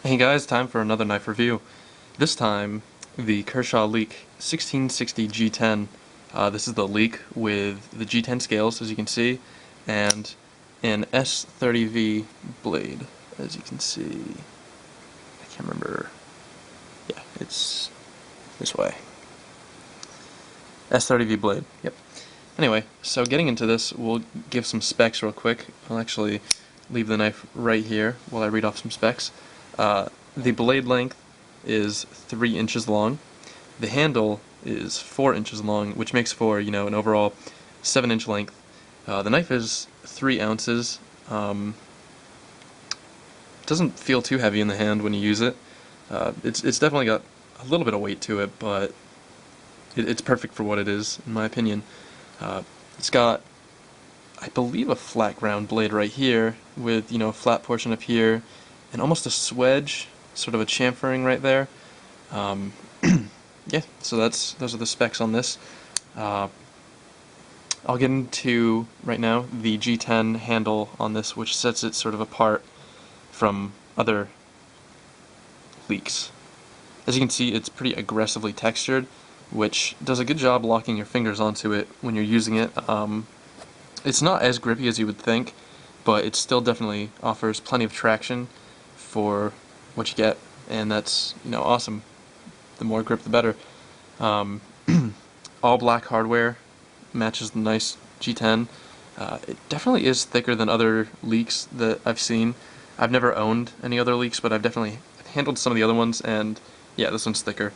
Hey guys, time for another knife review. This time, the Kershaw Leek 1660 G10. This is the Leek with the G10 scales, as you can see, and an S30V blade, as you can see. I can't remember. Yeah, it's this way. S30V blade, yep. Anyway, so getting into this, we'll give some specs real quick. I'll actually leave the knife right here while I read off some specs. The blade length is 3 inches long. The handle is 4 inches long, which makes for, an overall 7-inch length. The knife is 3 ounces. Doesn't feel too heavy in the hand when you use it. It's definitely got a little bit of weight to it, but it's perfect for what it is, in my opinion. It's got, I believe, a flat ground blade right here with, a flat portion up here and almost a swedge, sort of a chamfering right there. Yeah, so those are the specs on this. I'll get into, right now, the G10 handle on this, which sets it sort of apart from other Leeks. As you can see, it's pretty aggressively textured, which does a good job locking your fingers onto it when you're using it. It's not as grippy as you would think, but it still definitely offers plenty of traction for what you get, and that's, awesome. The more grip, the better. All black hardware matches the nice G10. It definitely is thicker than other Leeks that I've seen. I've never owned any other Leeks, but I've definitely handled some of the other ones, and yeah, this one's thicker,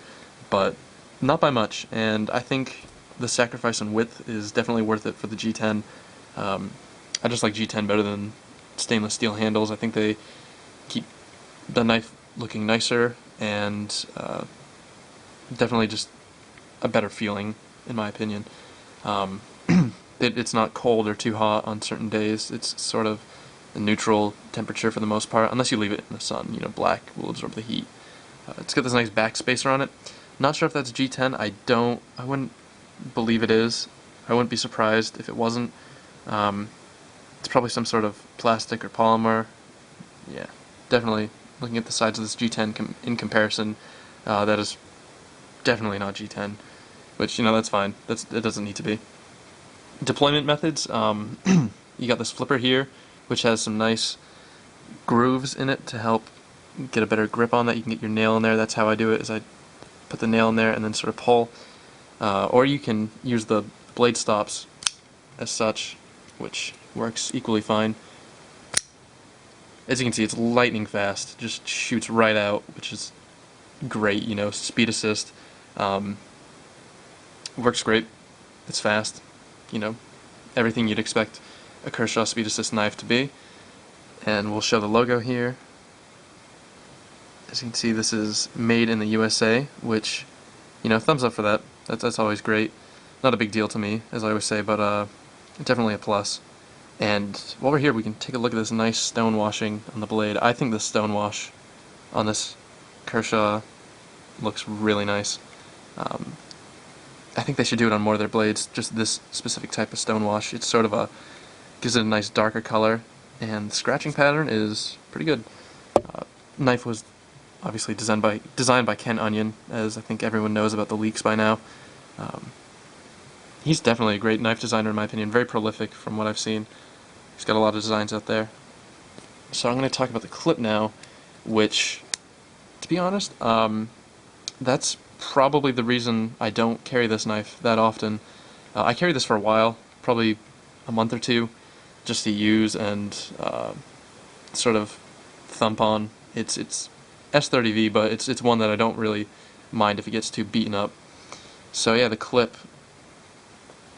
but not by much, and I think the sacrifice in width is definitely worth it for the G10. I just like G10 better than stainless steel handles. I think they keep the knife looking nicer, and definitely just a better feeling, in my opinion. It's not cold or too hot on certain days. It's sort of a neutral temperature for the most part, unless you leave it in the sun. Black will absorb the heat. It's got this nice back spacer on it. Not sure if that's G10. I wouldn't believe it is. I wouldn't be surprised if it wasn't. It's probably some sort of plastic or polymer. Yeah, definitely. Looking at the sides of this G10 in comparison, that is definitely not G10. Which, that's fine. It doesn't need to be. Deployment methods. You got this flipper here, which has some nice grooves in it to help get a better grip on that. You can get your nail in there. That's how I do it, is I put the nail in there and then sort of pull. Or you can use the blade stops as such, which works equally fine. As you can see, it's lightning fast. Just shoots right out, which is great, speed assist. Works great. It's fast. Everything you'd expect a Kershaw speed assist knife to be. And we'll show the logo here. As you can see, this is made in the USA, which, thumbs up for that. That's always great. Not a big deal to me, as I always say, but definitely a plus. And while we're here, we can take a look at this nice stone washing on the blade. I think the stone wash on this Kershaw looks really nice. I think they should do it on more of their blades, just this specific type of stone wash. It's sort of gives it a nice darker color, and the scratching pattern is pretty good. Knife was obviously designed by Ken Onion, as I think everyone knows about the Leeks by now. He's definitely a great knife designer in my opinion, very prolific from what I've seen. He's got a lot of designs out there. So I'm going to talk about the clip now, which, to be honest, that's probably the reason I don't carry this knife that often. I carried this for a while, probably a month or two, just to use and sort of thump on. It's S30V, but it's one that I don't really mind if it gets too beaten up. So yeah, the clip,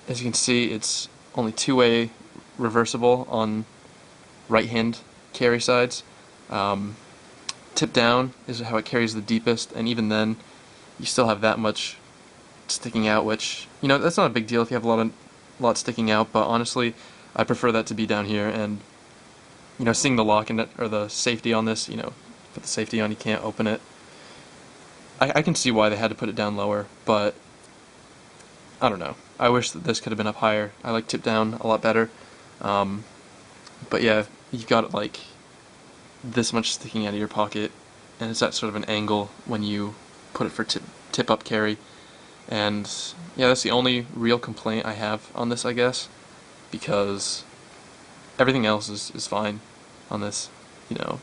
as you can see, it's only two-way reversible on right hand carry sides. Tip down is how it carries the deepest, and even then you still have that much sticking out, which, that's not a big deal if you have a lot sticking out, but honestly I prefer that to be down here. And seeing the lock in it, or the safety on this, put the safety on, you can't open it. I can see why they had to put it down lower, but I don't know. I wish that this could have been up higher. I like tip down a lot better. But yeah, you've got like this much sticking out of your pocket. and it's at sort of an angle when you put it for tip up carry. And yeah, that's the only real complaint I have on this, I guess, because everything else is fine on this. You know,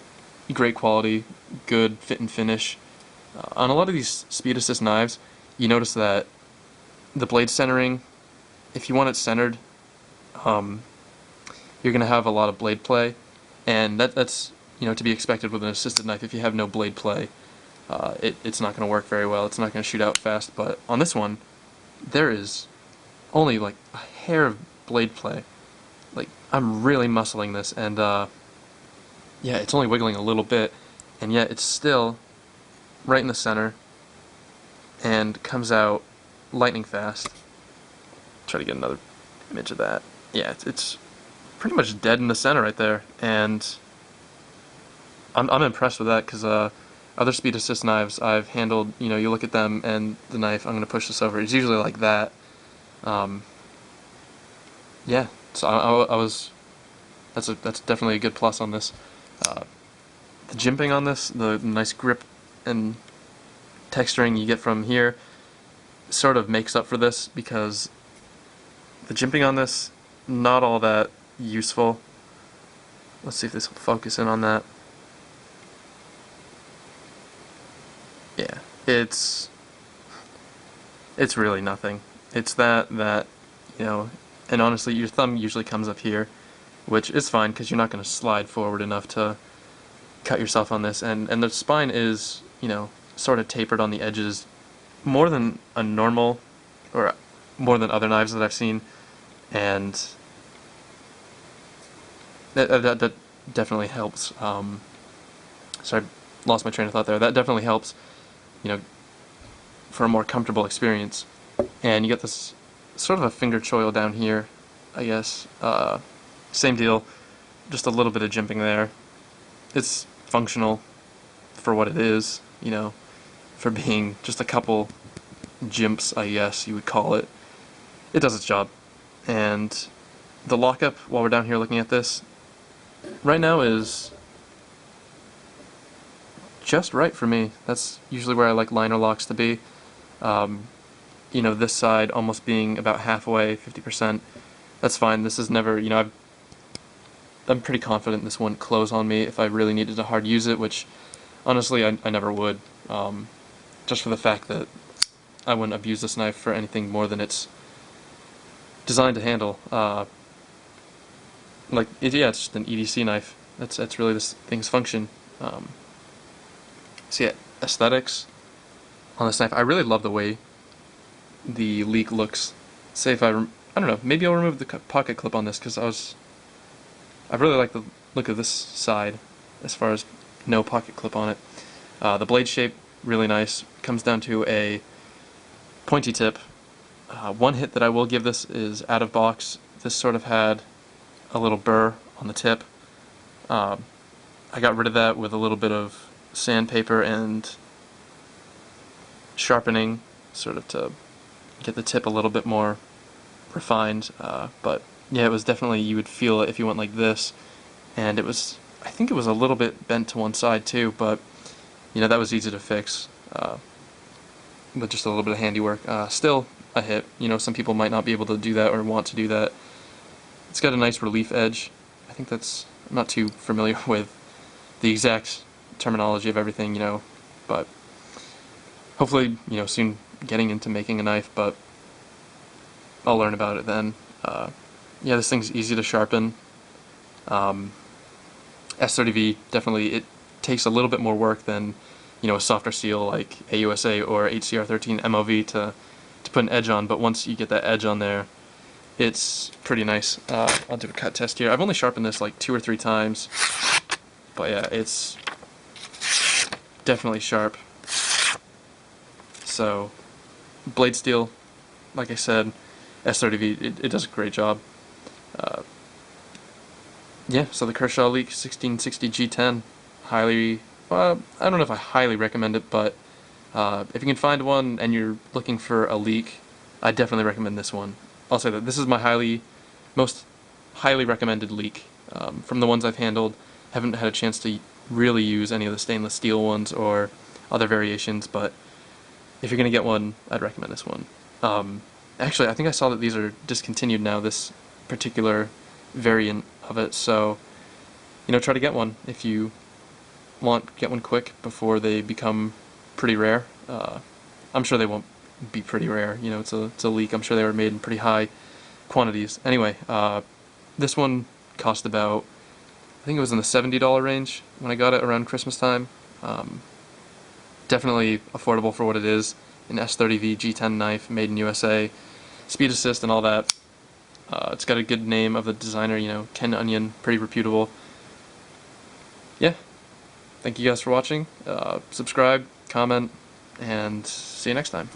great quality, good fit and finish. On a lot of these speed assist knives, you notice that the blade centering, if you want it centered, you're going to have a lot of blade play, and that's to be expected with an assisted knife. If you have no blade play, it's not going to work very well. It's not going to shoot out fast. But on this one, there is only like a hair of blade play. Like, I'm really muscling this, and yeah, it's only wiggling a little bit, and yet it's still right in the center and comes out lightning fast. Try to get another image of that. Yeah, it's pretty much dead in the center right there, and I'm impressed with that, because other speed assist knives I've handled, you look at them and the knife, I'm going to push this over, it's usually like that. Yeah, so I was, that's definitely a good plus on this. The jimping on this, the nice grip and texturing you get from here, sort of makes up for this, because the jimping on this, not all that useful. Let's see if this will focus in on that. Yeah, it's really nothing. It's that, and honestly, your thumb usually comes up here, which is fine, because you're not going to slide forward enough to cut yourself on this, and the spine is, sort of tapered on the edges more than a normal, or more than other knives that I've seen, and that definitely helps. Sorry, I lost my train of thought there. That definitely helps, for a more comfortable experience. And you get this sort of a finger choil down here, I guess. Same deal, just a little bit of jimping there. It's functional for what it is, for being just a couple jimps, I guess you would call it. It does its job. And the lockup, while we're down here looking at this, right now is just right for me. That's usually where I like liner locks to be. This side almost being about halfway, 50%. That's fine. This is never, I'm pretty confident this wouldn't close on me if I really needed to hard use it, which honestly I never would. Just for the fact that I wouldn't abuse this knife for anything more than it's designed to handle. It's just an EDC knife. That's really this thing's function. So yeah, aesthetics on this knife. I really love the way the Leek looks. Say if I don't know, maybe I'll remove the pocket clip on this, because I really like the look of this side as far as no pocket clip on it. The blade shape, really nice. Comes down to a pointy tip. One hit that I will give this is out of box. This sort of had a little burr on the tip. I got rid of that with a little bit of sandpaper and sharpening, sort of to get the tip a little bit more refined. But yeah, it was definitely, you would feel it if you went like this, and it was, I think it was a little bit bent to one side too, but that was easy to fix with just a little bit of handiwork. Still a hit. Some people might not be able to do that or want to do that. It's got a nice relief edge. I think that's, I'm not too familiar with the exact terminology of everything, but hopefully, soon getting into making a knife, but I'll learn about it then. Yeah, this thing's easy to sharpen. S30V, definitely, it takes a little bit more work than, a softer steel like AUSA or HCR13 MOV to put an edge on, but once you get that edge on there, it's pretty nice. I'll do a cut test here. I've only sharpened this like 2 or 3 times, but yeah, it's definitely sharp. So, blade steel, like I said, S30V, it does a great job. Yeah, so the Kershaw Leek 1660 G10, highly, I don't know if I highly recommend it, but if you can find one and you're looking for a Leek, I definitely recommend this one. I'll say that this is my most highly recommended Leek. From the ones I've handled, haven't had a chance to really use any of the stainless steel ones or other variations, but if you're going to get one, I'd recommend this one. Actually, I think I saw that these are discontinued now, this particular variant of it, so, try to get one if you want. Get one quick before they become pretty rare. I'm sure they won't be pretty rare, it's a Leek. I'm sure they were made in pretty high quantities. Anyway, this one cost about, I think it was in the $70 range when I got it around Christmas time. Definitely affordable for what it is. An S30V G-10 knife, made in USA, speed assist and all that. It's got a good name of the designer, Ken Onion, pretty reputable. Yeah, thank you guys for watching. Subscribe, comment, and see you next time.